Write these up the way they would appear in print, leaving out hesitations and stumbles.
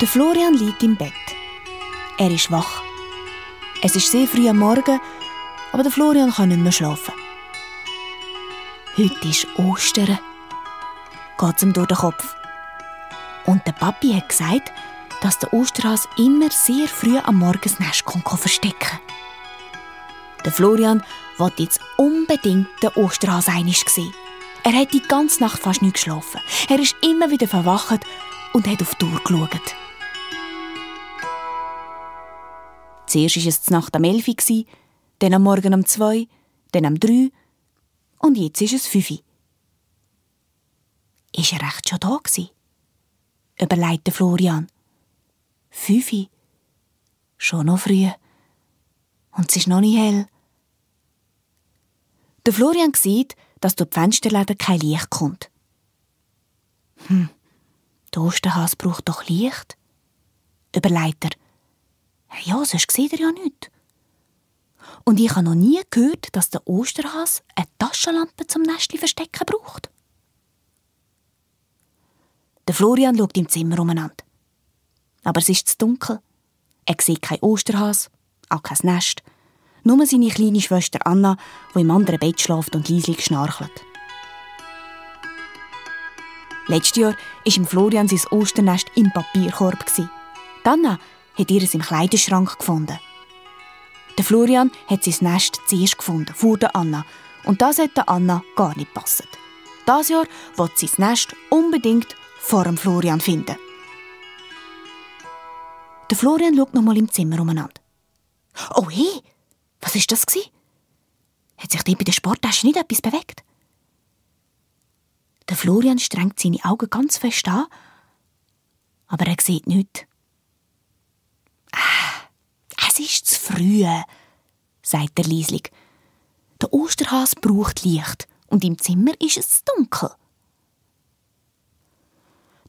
Der Florian liegt im Bett. Er ist wach. Es ist sehr früh am Morgen, aber der Florian kann nicht mehr schlafen. Heute ist Ostern, geht ihm durch den Kopf. Und der Papi hat gesagt, dass der Osterhase immer sehr früh am Morgen das Nest verstecken. Der Florian wollte jetzt unbedingt den Osterhase einmal sehen. Er hat die ganze Nacht fast nicht geschlafen. Er ist immer wieder verwacht und hat auf die Uhr geschaut. Zuerst war es die Nacht am 11 Uhr, dann am Morgen um 2, dann um 3 und jetzt ist es 5 Uhr. Ist er echt schon da gewesen? Überlegt Florian. 5 Uhr? Schon noch früh. Und es ist noch nicht hell. Der Florian sieht, dass durch die Fensterläden kein Licht kommt. Der Osterhase braucht doch Licht. Überlegt er. Ja, sonst sieht er ja nichts. Und ich habe noch nie gehört, dass der Osterhase eine Taschenlampe zum Nestchen verstecken braucht. Der Florian schaut im Zimmer umeinander. Aber es ist zu dunkel. Er sieht keinen Osterhase, auch kein Nest. Nur seine kleine Schwester Anna, die im anderen Bett schläft und leise schnarchelt. Letztes Jahr war im Florian sein Osternest im Papierkorb. Anna hat ihr im Kleiderschrank gefunden. Der Florian hat sein Nest zuerst gefunden, vor der Anna. Und das hat der Anna gar nicht passen. Dieses Jahr will sie das Nest unbedingt vor dem Florian finden. Der Florian schaut noch mal im Zimmer umeinander. Oh hey, was war das? Hat sich dort bei der Sporttasche nicht etwas bewegt? Der Florian strengt seine Augen ganz fest an, aber er sieht nichts. Es ist zu früh, sagt er leislich. Der Osterhase braucht Licht und im Zimmer ist es dunkel.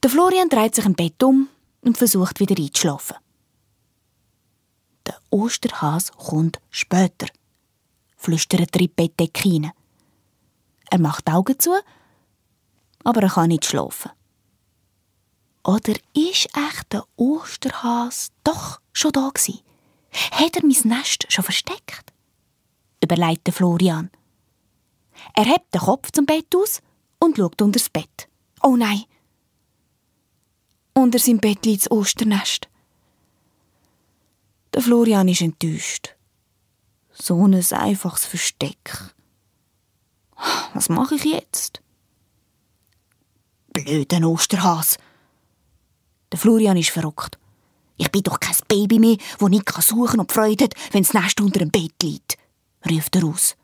Der Florian dreht sich im Bett um und versucht wieder einzuschlafen. Der Osterhase kommt später, flüstert er in die Bettdecke hinein. Er macht die Augen zu, aber er kann nicht schlafen. Oder ist echt der Osterhase doch schon da gewesen? Hat er mein Nest schon versteckt? Überlegt der Florian. Er hebt den Kopf zum Bett aus und schaut unter das Bett. Oh nein! Unter seinem Bett liegt das Osternest. Der Florian ist enttäuscht. So ein einfaches Versteck. Was mache ich jetzt? Blöder Osterhase. Der Florian ist verrückt. Ich bin doch kein Baby mehr, das nicht suchen und Freude hat, wenn das Nest unter dem Bett liegt, ruft er aus.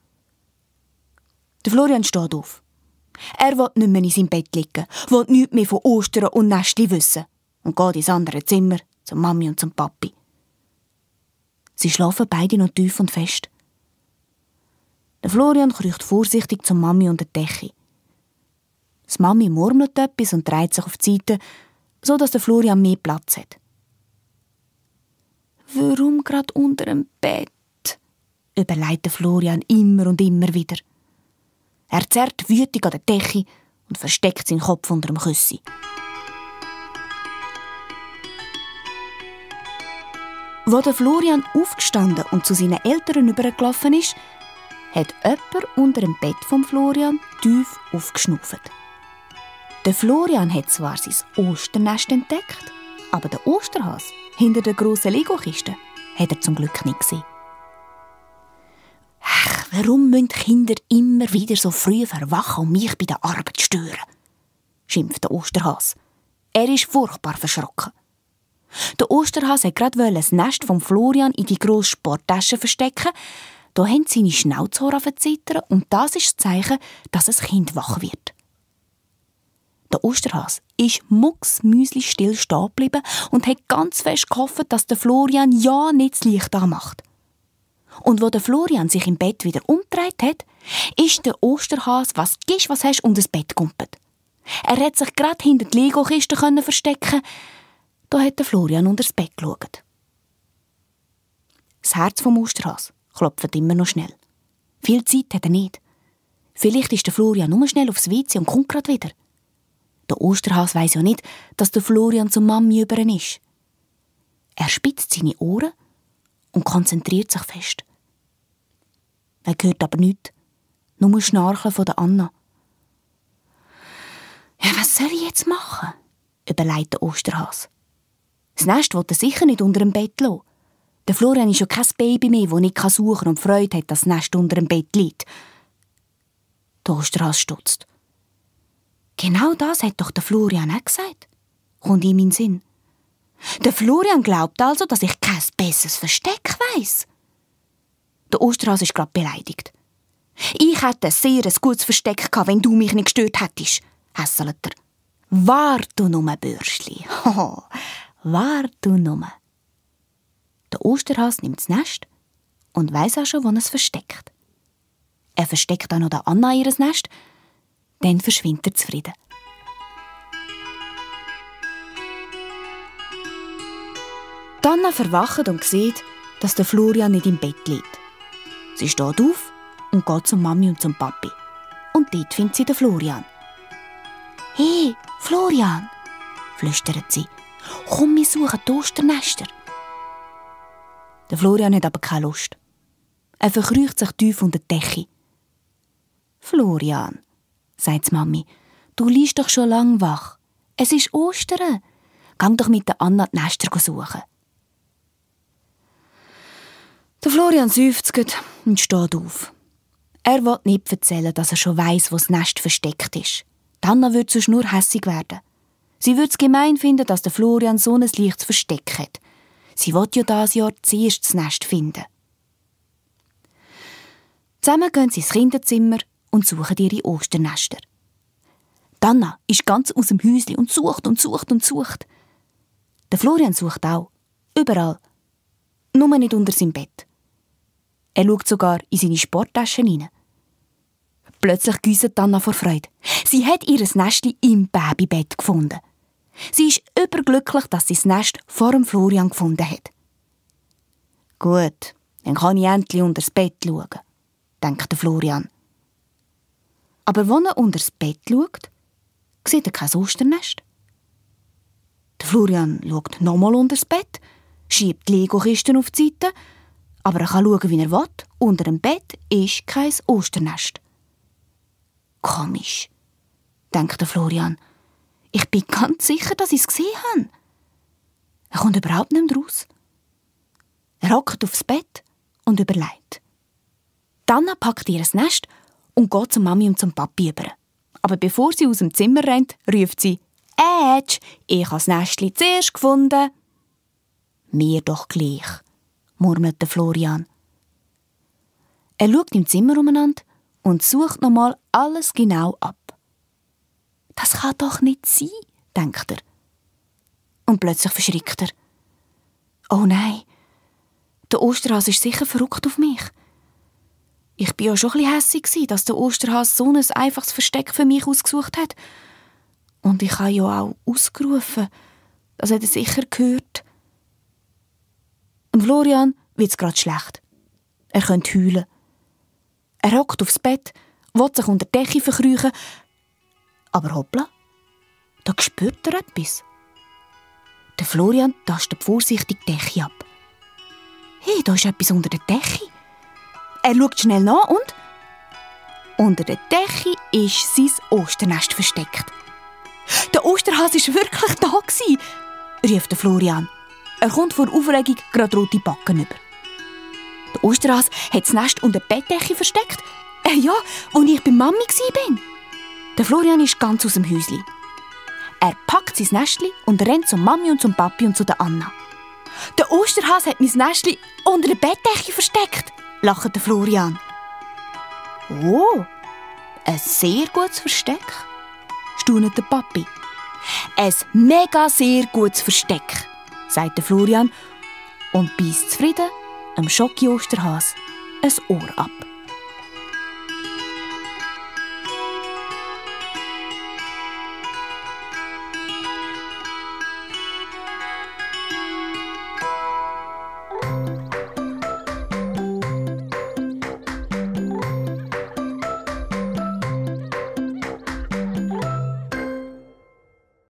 Der Florian steht auf. Er will nicht mehr in seinem Bett liegen, will nichts mehr von Ostern und Nestli wissen und geht ins andere Zimmer, zur Mami und zum Papi. Sie schlafen beide noch tief und fest. Der Florian kriecht vorsichtig zur Mami unter die Decke. Die Mami murmelt etwas und dreht sich auf die Seite, so dass der Florian mehr Platz hat. Warum gerade unter dem Bett? Überlegt der Florian immer und immer wieder. Er zerrt wütig an der Decke und versteckt seinen Kopf unter dem Küssi. Als der Florian aufgestanden und zu seinen Eltern übergelaufen ist, hat jemand unter dem Bett vom Florian tief aufgeschnauft. Der Florian hat zwar sein Osternest entdeckt, aber der Osterhase hinter der grossen Lego-Kiste hat er zum Glück nicht gesehen. Ach, warum müssen Kinder immer wieder so früh verwachen und mich bei der Arbeit stören? Schimpft der Osterhase. Er ist furchtbar verschrocken. Der Osterhase wollte gerade das Nest von Florian in die grosse Sporttasche verstecken. Da haben seine Schnauzhaare verzittert und das ist das Zeichen, dass ein Kind wach wird. Der Osterhase ist mucksmüsli-still stehen geblieben und hat ganz fest gehofft, dass der Florian ja nicht das Licht anmacht. Und wo der Florian sich im Bett wieder umgedreht hat, ist der Osterhase, was gibst, was hast, unter das Bett gumpet. Er hat sich gerade hinter die Lego-Kiste verstecken. Da hat der Florian unter das Bett geschaut. Das Herz vom Osterhase klopft immer noch schnell. Viel Zeit hat er nicht. Vielleicht ist der Florian nur schnell aufs WC und kommt gerade wieder. Der Osterhase weiss ja nicht, dass der Florian zur Mami über ihn ist. Er spitzt seine Ohren und konzentriert sich fest. Er hört aber nichts, nur Schnarchen von der Anna. Ja, was soll ich jetzt machen? Überlegt der Osterhase. Das Nest will er sicher nicht unter dem Bett lassen. Der Florian ist ja kein Baby mehr, das nicht suchen kann und Freude hat, dass das Nest unter dem Bett liegt. Der Osterhase stutzt. Genau das hat doch der Florian auch gesagt, kommt ihm in den Sinn. Der Florian glaubt also, dass ich kein besseres Versteck weiss. Der Osterhase ist gerade beleidigt. Ich hätte ein sehr gutes Versteck gehabt, wenn du mich nicht gestört hättest, hässelt er. Wart du nur, Bürschli. Wart du nur. Der Osterhase nimmt das Nest und weiss auch schon, wo er es versteckt. Er versteckt auch noch der Anna ihr Nest, dann verschwindet er zufrieden. Die Anna verwacht und sieht, dass der Florian nicht im Bett liegt. Sie steht auf und geht zur Mami und zum Papi. Und dort findet sie den Florian. «Hey, Florian!» flüstert sie. «Komm, wir suchen die Osternester!» Der Florian hat aber keine Lust. Er verkriecht sich tief unter die Decke. «Florian», sagt die Mami, «du liegst doch schon lang wach. Es ist Ostern. Geh doch mit der Anna die Nester suchen.» Der Florian seufzt und steht auf. Er will nicht erzählen, dass er schon weiss, wo das Nest versteckt ist. Die Anna würde sonst nur hässig werden. Sie würde es gemein finden, dass der Florian so ein leichtes Versteck hat. Sie will ja dieses Jahr zuerst das Nest finden. Zusammen gehen sie ins Kinderzimmer und suchen ihre Osternester. Die Anna ist ganz aus dem Häuschen und sucht und sucht und sucht. Der Florian sucht auch. Überall. Nur nicht unter seinem Bett. Er schaut sogar in seine Sporttaschen hinein. Plötzlich gießt Anna vor Freude. Sie hat ihr Nestchen im Babybett gefunden. Sie ist überglücklich, dass sie das Nest vor dem Florian gefunden hat. «Gut, dann kann ich endlich unter das Bett schauen», denkt der Florian. Aber wenn er unter das Bett schaut, sieht er kein Osternest. Der Florian schaut nochmal unter das Bett, schiebt die Lego-Kisten auf die Seite, aber er kann schauen, wie er will. Unter dem Bett ist kein Osternest. Komisch, denkt der Florian. Ich bin ganz sicher, dass ich es gesehen habe. Er kommt überhaupt nicht mehr raus. Er hockt aufs Bett und überlegt. Anna packt ihr Nest und geht zur Mami und zum Papi über. Aber bevor sie aus dem Zimmer rennt, ruft sie: «Ätsch, ich habe das Nestchen zuerst gefunden.» «Mir doch gleich», murmelt der Florian. Er schaut im Zimmer umeinander und sucht nochmal alles genau ab. «Das kann doch nicht sein», denkt er. Und plötzlich verschrickt er. «Oh nein, der Osterhase ist sicher verrückt auf mich. Ich war ja schon ein bisschen hässig, dass der Osterhase so ein einfaches Versteck für mich ausgesucht hat. Und ich habe ja auch ausgerufen, dass er das sicher gehört.» Und Florian wird es gerade schlecht. Er könnte heulen. Er hockt aufs Bett, will sich unter die Decke verkriechen, aber hoppla, da spürt er etwas. Der Florian tastet vorsichtig die Decke ab. Hey, da ist etwas unter der Decke. Er schaut schnell nach und unter der Decke ist sein Osternest versteckt. Der Osterhase war wirklich da, rief der Florian. Er kommt vor Aufregung gerade rote Backen über. Der Osterhase hat das Nest unter der Bettdecke versteckt. Ja, als ich bei Mami war. Der Florian ist ganz aus dem Häuschen. Er packt sein Nestchen und rennt zur Mami und zum Papi und zu der Anna. «Der Osterhase hat mein Nestchen unter der Bettdecke versteckt», lacht der Florian. «Oh, ein sehr gutes Versteck», staunet der Papi. «Ein mega sehr gutes Versteck», sagt der Florian und beißt zufrieden dem Schocki-Osterhase ein Ohr ab.